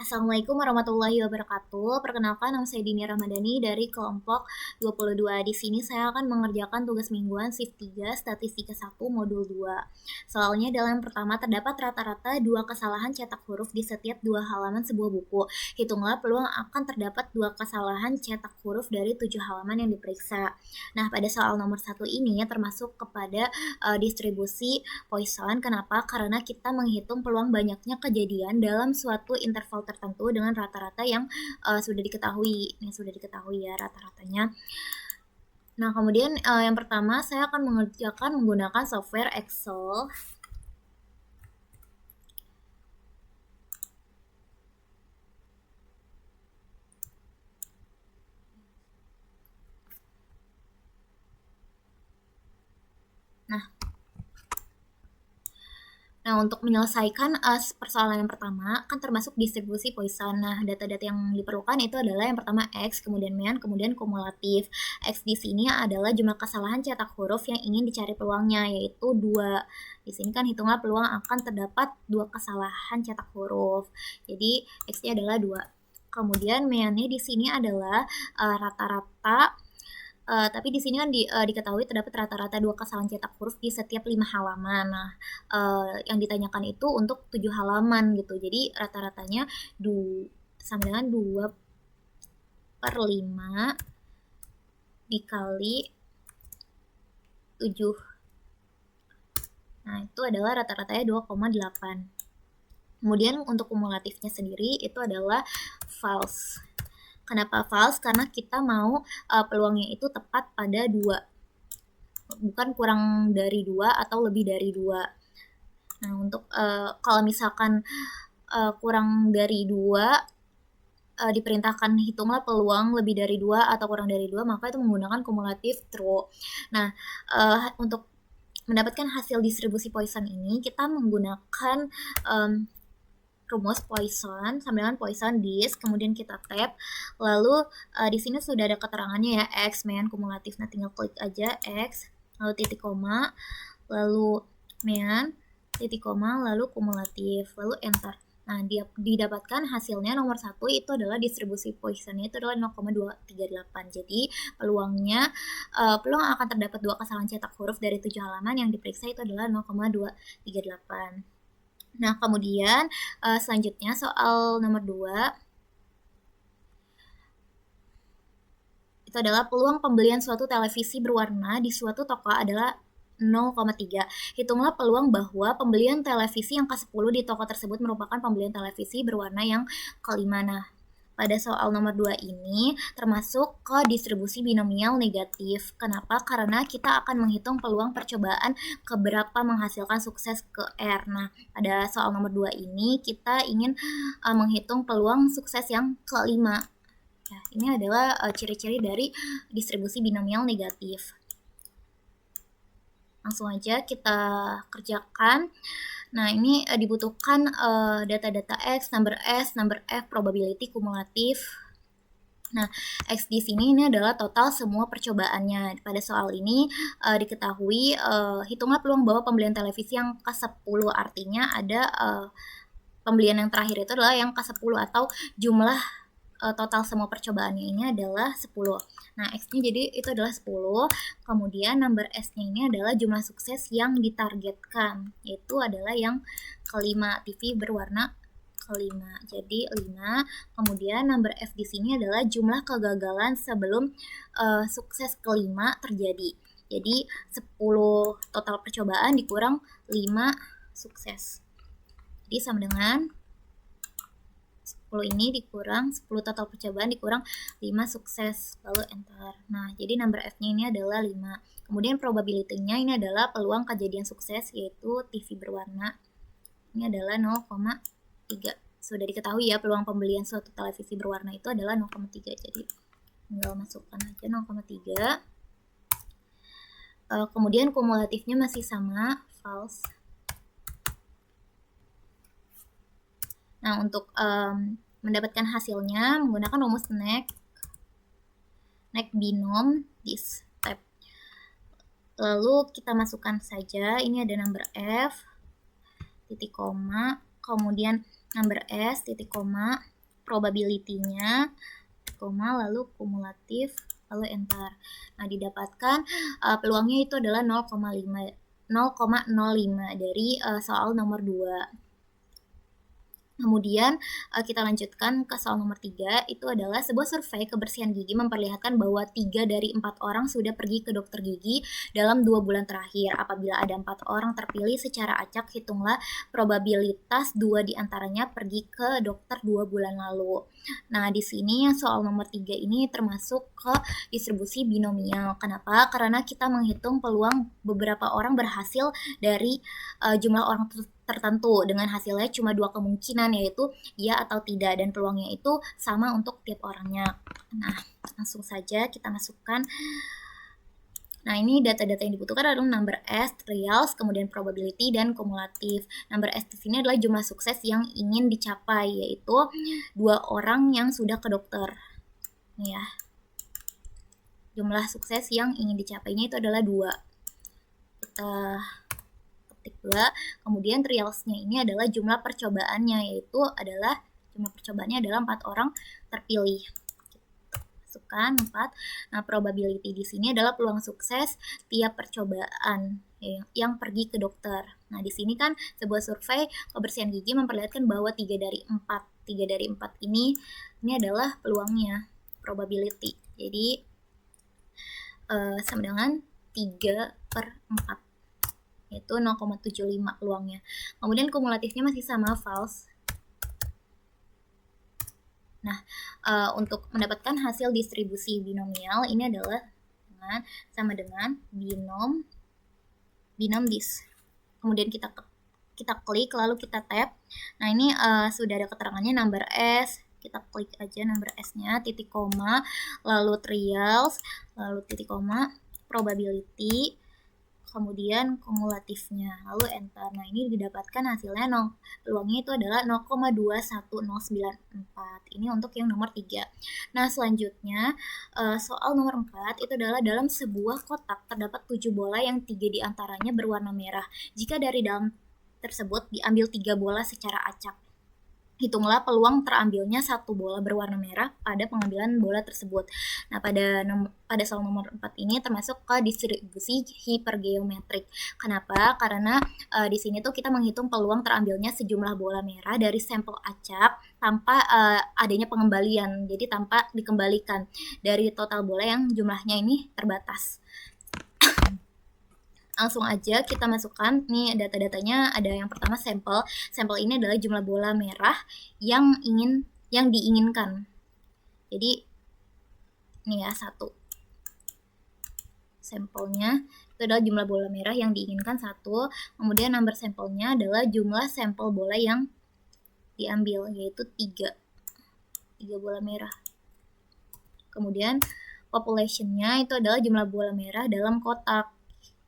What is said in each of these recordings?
Assalamualaikum warahmatullahi wabarakatuh. Perkenalkan, nama saya Dini Ramadhani dari kelompok 22. Di sini saya akan mengerjakan tugas mingguan shift 3 statistika 1 modul 2. Soalnya dalam pertama terdapat rata-rata 2 kesalahan cetak huruf di setiap 2 halaman sebuah buku. Hitunglah peluang akan terdapat 2 kesalahan cetak huruf dari 7 halaman yang diperiksa. Nah, pada soal nomor 1 ini termasuk kepada distribusi Poisson. Kenapa? Karena kita menghitung peluang banyaknya kejadian dalam suatu interval tertentu dengan rata-rata yang sudah diketahui. Ini sudah diketahui ya rata-ratanya. Nah, kemudian yang pertama saya akan mengerjakan menggunakan software Excel. Nah, untuk menyelesaikan persoalan yang pertama, kan termasuk distribusi Poisson. Nah, data-data yang diperlukan itu adalah yang pertama X, kemudian mean, kemudian kumulatif. X di sini adalah jumlah kesalahan cetak huruf yang ingin dicari peluangnya, yaitu 2. Di sini kan hitunglah peluang akan terdapat 2 kesalahan cetak huruf. Jadi, X-nya adalah 2. Kemudian mean-nya di sini adalah rata-rata. Tapi di sini kan diketahui terdapat rata-rata 2 kesalahan cetak huruf di setiap 5 halaman. Nah, yang ditanyakan itu untuk 7 halaman gitu. Jadi rata-ratanya sama dengan 2/5 dikali 7. Nah, itu adalah rata-ratanya 2,8. Kemudian untuk kumulatifnya sendiri itu adalah false. Kenapa false? Karena kita mau peluangnya itu tepat pada 2. Bukan kurang dari 2 atau lebih dari 2. Nah, untuk kalau misalkan kurang dari 2, diperintahkan hitunglah peluang lebih dari 2 atau kurang dari 2, maka itu menggunakan kumulatif true. Nah, untuk mendapatkan hasil distribusi Poisson ini, kita menggunakan rumus Poisson sama dengan Poisson disk, kemudian kita tab, lalu di sini sudah ada keterangannya ya, X, mean, kumulatif. Nah, tinggal klik aja X, lalu titik koma, lalu mean, titik koma, lalu kumulatif, lalu enter. Nah, didapatkan hasilnya nomor 1 itu adalah distribusi Poissonnya itu adalah 0,238. Jadi peluang akan terdapat 2 kesalahan cetak huruf dari 7 halaman yang diperiksa itu adalah 0,238. Nah, kemudian selanjutnya soal nomor 2 itu adalah peluang pembelian suatu televisi berwarna di suatu toko adalah 0,3. Hitunglah peluang bahwa pembelian televisi yang ke-10 di toko tersebut merupakan pembelian televisi berwarna yang kelima. Nah, pada soal nomor 2 ini termasuk ke distribusi binomial negatif. Kenapa? Karena kita akan menghitung peluang percobaan keberapa menghasilkan sukses ke R. Nah, pada soal nomor 2 ini kita ingin menghitung peluang sukses yang kelima. Ya, ini adalah ciri-ciri dari distribusi binomial negatif. Langsung aja kita kerjakan. Nah, ini dibutuhkan data-data X, number S, number F, probability, kumulatif. Nah, X di sini ini adalah total semua percobaannya. Pada soal ini diketahui hitunglah peluang bahwa pembelian televisi yang ke-10, artinya ada pembelian yang terakhir itu adalah yang ke-10 atau jumlah total semua percobaannya ini adalah 10. Nah, X-nya jadi itu adalah 10. Kemudian number S-nya ini adalah jumlah sukses yang ditargetkan, yaitu adalah yang kelima, TV berwarna kelima. Jadi 5. Kemudian number F di sini adalah jumlah kegagalan sebelum sukses kelima terjadi. Jadi 10 total percobaan dikurang 5 sukses. Jadi sama dengan 10 ini dikurang 10 total percobaan dikurang 5 sukses, lalu enter. Nah, jadi number F-nya ini adalah 5. Kemudian probability-nya ini adalah peluang kejadian sukses, yaitu TV berwarna. Ini adalah 0,3. Sudah diketahui ya, peluang pembelian suatu televisi berwarna itu adalah 0,3. Jadi tinggal masukkan aja 0,3. Kemudian kumulatifnya masih sama, false. Nah, untuk mendapatkan hasilnya menggunakan rumus nek binom dis tab. Lalu kita masukkan saja, ini ada number F, titik koma, kemudian number S, titik koma, probability-nya, koma, lalu kumulatif, lalu enter. Nah, didapatkan peluangnya itu adalah 0,05 dari soal nomor 2. Kemudian kita lanjutkan ke soal nomor 3, itu adalah sebuah survei kebersihan gigi memperlihatkan bahwa 3 dari 4 orang sudah pergi ke dokter gigi dalam 2 bulan terakhir. Apabila ada 4 orang terpilih secara acak, hitunglah probabilitas 2 diantaranya pergi ke dokter 2 bulan lalu. Nah, di sini soal nomor 3 ini termasuk ke distribusi binomial. Kenapa? Karena kita menghitung peluang beberapa orang berhasil dari jumlah orang tertentu dengan hasilnya cuma 2 kemungkinan, yaitu ya atau tidak, dan peluangnya itu sama untuk tiap orangnya. Nah, langsung saja kita masukkan. Nah, ini data-data yang dibutuhkan adalah number S, trials, kemudian probability, dan kumulatif. Number S di sini adalah jumlah sukses yang ingin dicapai, yaitu 2 orang yang sudah ke dokter. Nih ya. Jumlah sukses yang ingin dicapainya itu adalah 2. Kita ketik 2. Kemudian trialsnya ini adalah jumlah percobaannya, yaitu adalah jumlah percobaannya adalah 4 orang terpilih. Masukkan 4. Nah, probability di sini adalah peluang sukses tiap percobaan yang pergi ke dokter. Nah, di sini kan sebuah survei kebersihan gigi memperlihatkan bahwa 3 dari 4 ini adalah peluangnya, probability. Jadi sama dengan 3/4, yaitu 0,75 peluangnya. Kemudian kumulatifnya masih sama, false. Nah, untuk mendapatkan hasil distribusi binomial ini adalah sama dengan binom dis. Kemudian kita klik, lalu kita tab. Nah, ini sudah ada keterangannya number S. Kita klik aja number S-nya, titik koma, lalu trials, lalu titik koma, probability, kemudian kumulatifnya, lalu enter. Nah, ini didapatkan hasilnya peluangnya itu adalah 0,21094. Ini untuk yang nomor 3. Nah, selanjutnya soal nomor 4 itu adalah dalam sebuah kotak terdapat 7 bola yang 3 diantaranya berwarna merah. Jika dari dalam tersebut diambil 3 bola secara acak, hitunglah peluang terambilnya 1 bola berwarna merah pada pengambilan bola tersebut. Nah, pada soal nomor 4 ini termasuk ke distribusi hipergeometrik. Kenapa? Karena di sini tuh kita menghitung peluang terambilnya sejumlah bola merah dari sampel acak tanpa adanya pengembalian. Jadi tanpa dikembalikan dari total bola yang jumlahnya ini terbatas. Langsung aja kita masukkan nih data-datanya. Ada yang pertama sampel. Sampel ini adalah jumlah bola merah yang diinginkan. Jadi ini ya, 1. Sampelnya itu adalah jumlah bola merah yang diinginkan 1. Kemudian number sampelnya adalah jumlah sampel bola yang diambil, yaitu 3 bola merah. Kemudian populationnya itu adalah jumlah bola merah dalam kotak.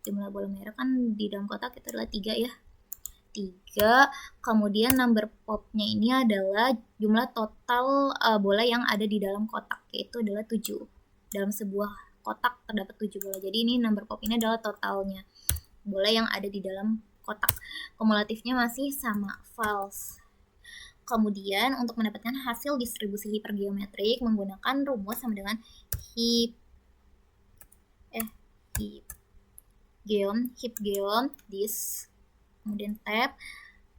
Jumlah bola merah kan di dalam kotak itu adalah 3 ya. 3. Kemudian number popnya ini adalah jumlah total bola yang ada di dalam kotak, yaitu adalah 7. Dalam sebuah kotak terdapat 7 bola. Jadi ini number pop ini adalah totalnya bola yang ada di dalam kotak. Kumulatifnya masih sama, false. Kemudian untuk mendapatkan hasil distribusi hipergeometrik menggunakan rumus sama dengan hipgeom dis, kemudian tab,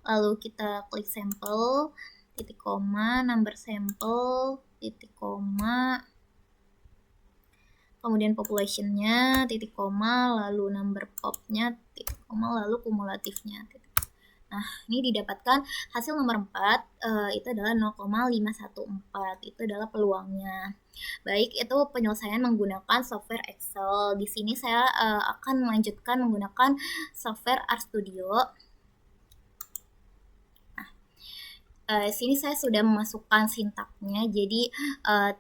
lalu kita klik sampel, titik koma, number sampel, titik koma, kemudian populationnya, titik koma, lalu number popnya, titik koma, lalu kumulatifnya. Nah, ini didapatkan hasil nomor 4 itu adalah 0,514. Itu adalah peluangnya. Baik, itu penyelesaian menggunakan software Excel. Di sini saya akan melanjutkan menggunakan software RStudio. Sini saya sudah memasukkan sintaknya, jadi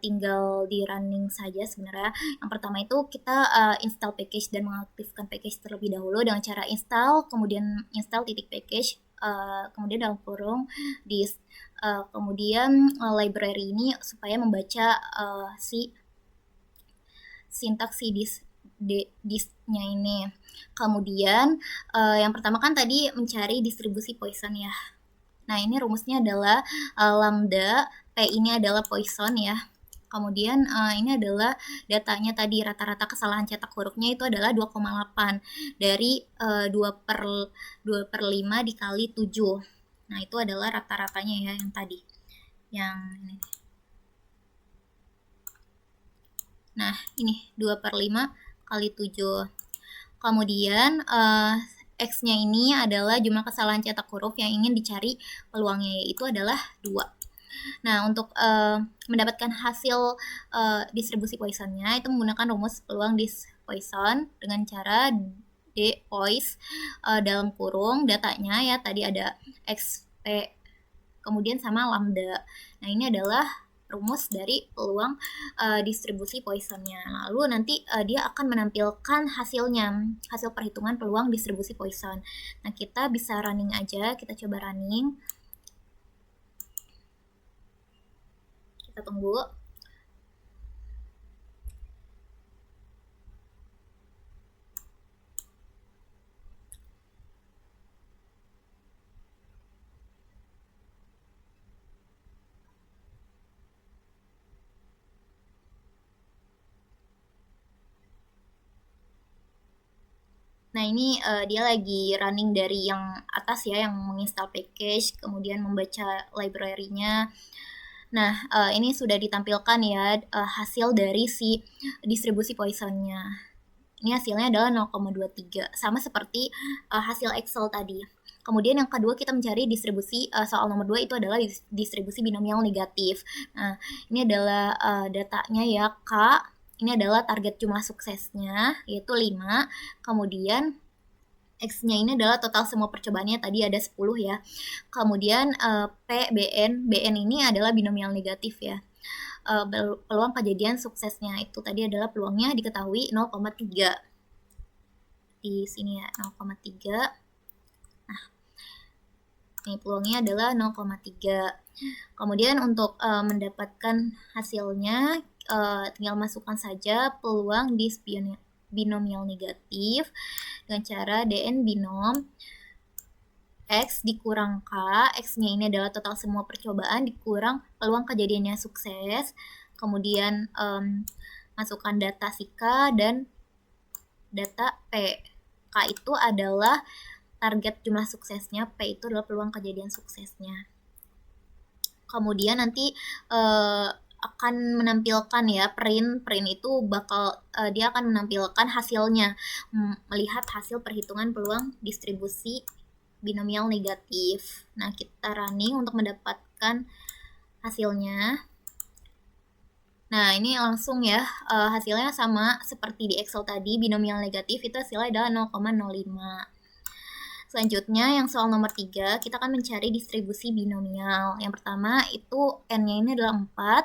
tinggal di running saja sebenarnya. Yang pertama itu kita install package dan mengaktifkan package terlebih dahulu dengan cara install, kemudian install titik package, kemudian dalam kurung disk, kemudian library ini supaya membaca si sintaks si disknya ini. Kemudian yang pertama kan tadi mencari distribusi Poisson ya. Nah, ini rumusnya adalah lambda P ini adalah Poisson ya. Kemudian ini adalah datanya tadi, rata-rata kesalahan cetak hurufnya itu adalah 2,8 dari 2/5 dikali 7. Nah, itu adalah rata-ratanya ya yang tadi. Yang ini. Nah, ini 2/5 kali 7. Kemudian X-nya ini adalah jumlah kesalahan cetak huruf yang ingin dicari peluangnya, yaitu adalah 2. Nah, untuk mendapatkan hasil distribusi Poissonnya itu menggunakan rumus peluang Poisson dengan cara D Poiss dalam kurung datanya ya tadi ada XP kemudian sama lambda. Nah, ini adalah rumus dari peluang distribusi Poissonnya. Lalu nanti dia akan menampilkan hasilnya, hasil perhitungan peluang distribusi Poisson. Nah, kita bisa running aja, kita coba running. Kita tunggu. Nah, ini dia lagi running dari yang atas ya, yang menginstal package, kemudian membaca library-nya. Nah, ini sudah ditampilkan ya hasil dari si distribusi Poissonnya. Ini hasilnya adalah 0,23, sama seperti hasil Excel tadi. Kemudian yang kedua kita mencari distribusi soal nomor 2 itu adalah distribusi binomial negatif. Nah, ini adalah datanya ya K. Ini adalah target jumlah suksesnya, yaitu 5. Kemudian X-nya ini adalah total semua percobaannya, tadi ada 10 ya. Kemudian P, BN ini adalah binomial negatif ya. Peluang kejadian suksesnya itu tadi adalah peluangnya diketahui 0,3. Di sini ya, 0,3. Nah, ini peluangnya adalah 0,3. Kemudian untuk mendapatkan hasilnya tinggal masukkan saja peluang di binomial negatif dengan cara DN binom X dikurang K. X-nya ini adalah total semua percobaan dikurang peluang kejadiannya sukses. Kemudian masukkan data si K dan data P. K itu adalah target jumlah suksesnya, P itu adalah peluang kejadian suksesnya. Kemudian nanti akan menampilkan ya print itu bakal dia akan menampilkan hasilnya, melihat hasil perhitungan peluang distribusi binomial negatif. Nah, kita running untuk mendapatkan hasilnya. Nah, ini langsung ya hasilnya sama seperti di Excel tadi, binomial negatif itu hasilnya adalah 0,05. Selanjutnya yang soal nomor 3 kita akan mencari distribusi binomial. Yang pertama itu N-nya ini adalah 4.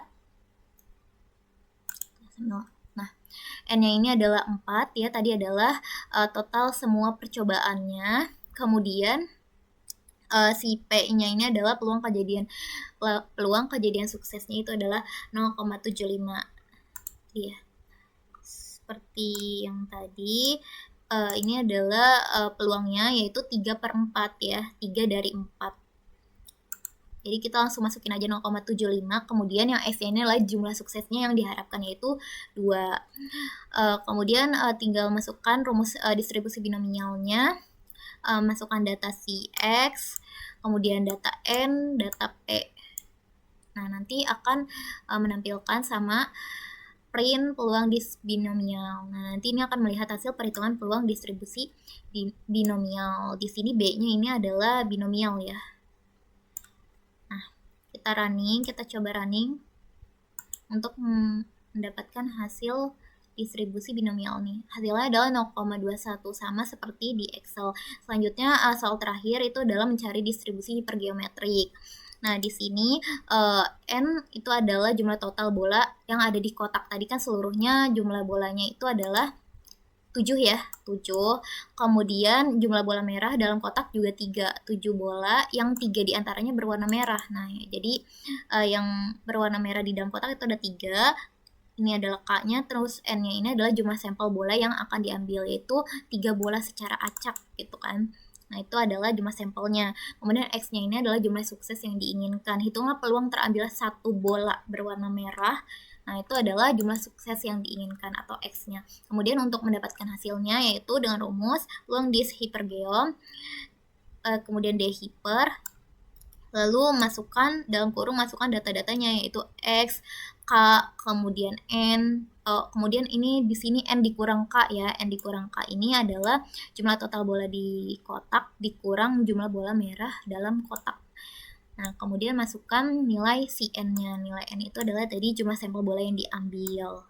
Nah, N-nya ini adalah 4 ya, tadi adalah total semua percobaannya. Kemudian si P-nya ini adalah peluang kejadian suksesnya itu adalah 0,75. Ya. Seperti yang tadi ini adalah peluangnya yaitu 3/4 ya, 3 dari 4. Jadi kita langsung masukin aja 0,75, kemudian yang X ini adalah jumlah suksesnya yang diharapkan yaitu 2. Kemudian tinggal masukkan rumus distribusi binomialnya, masukkan data si X, kemudian data N, data P. Nah, nanti akan menampilkan sama print peluang binomial. Nah, nanti ini akan melihat hasil perhitungan peluang distribusi binomial. Di sini B-nya ini adalah binomial ya. Nah, kita running, kita coba running untuk mendapatkan hasil distribusi binomial nih. Hasilnya adalah 0,21 sama seperti di Excel. Selanjutnya soal terakhir itu adalah mencari distribusi hipergeometrik. Nah, di sini N itu adalah jumlah total bola yang ada di kotak. Tadi kan seluruhnya jumlah bolanya itu adalah 7 ya, 7. Kemudian jumlah bola merah dalam kotak juga 3, 7 bola yang 3 diantaranya berwarna merah. Nah, ya, jadi yang berwarna merah di dalam kotak itu ada 3. Ini adalah K-nya, terus N-nya ini adalah jumlah sampel bola yang akan diambil, yaitu 3 bola secara acak gitu kan. Nah, itu adalah jumlah sampelnya. Kemudian X-nya ini adalah jumlah sukses yang diinginkan. Hitunglah peluang terambil satu bola berwarna merah. Nah, itu adalah jumlah sukses yang diinginkan atau X-nya. Kemudian untuk mendapatkan hasilnya yaitu dengan rumus long dis hypergeom, kemudian D hyper, lalu masukkan dalam kurung masukkan data-datanya yaitu X, K, kemudian N, kemudian ini di sini N dikurang K ya. N dikurang K ini adalah jumlah total bola di kotak dikurang jumlah bola merah dalam kotak. Nah, kemudian masukkan nilai si N-nya. Nilai N itu adalah tadi jumlah sampel bola yang diambil.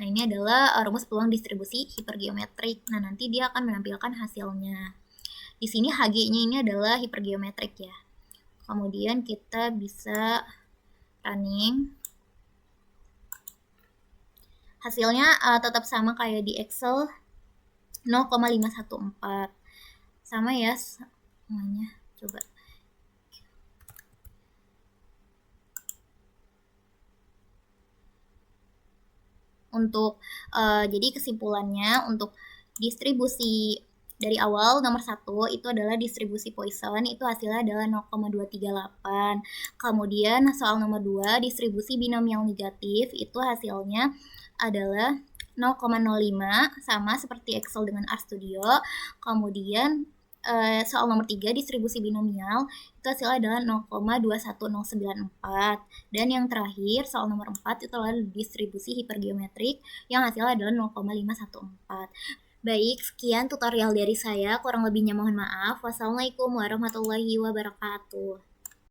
Nah, ini adalah rumus peluang distribusi hipergeometrik. Nah, nanti dia akan menampilkan hasilnya. Di sini Hg-nya ini adalah hipergeometrik ya. Kemudian kita bisa running. Hasilnya tetap sama kayak di Excel 0,514. Sama ya semuanya. Coba. Untuk jadi kesimpulannya untuk distribusi dari awal nomor 1 itu adalah distribusi Poisson, itu hasilnya adalah 0,238. Kemudian soal nomor 2 distribusi binomial negatif itu hasilnya adalah 0,05 sama seperti Excel dengan RStudio. Kemudian soal nomor 3 distribusi binomial itu hasilnya adalah 0,21094. Dan yang terakhir soal nomor 4 itu adalah distribusi hipergeometrik yang hasilnya adalah 0,514. Baik, sekian tutorial dari saya. Kurang lebihnya mohon maaf. Wassalamualaikum warahmatullahi wabarakatuh.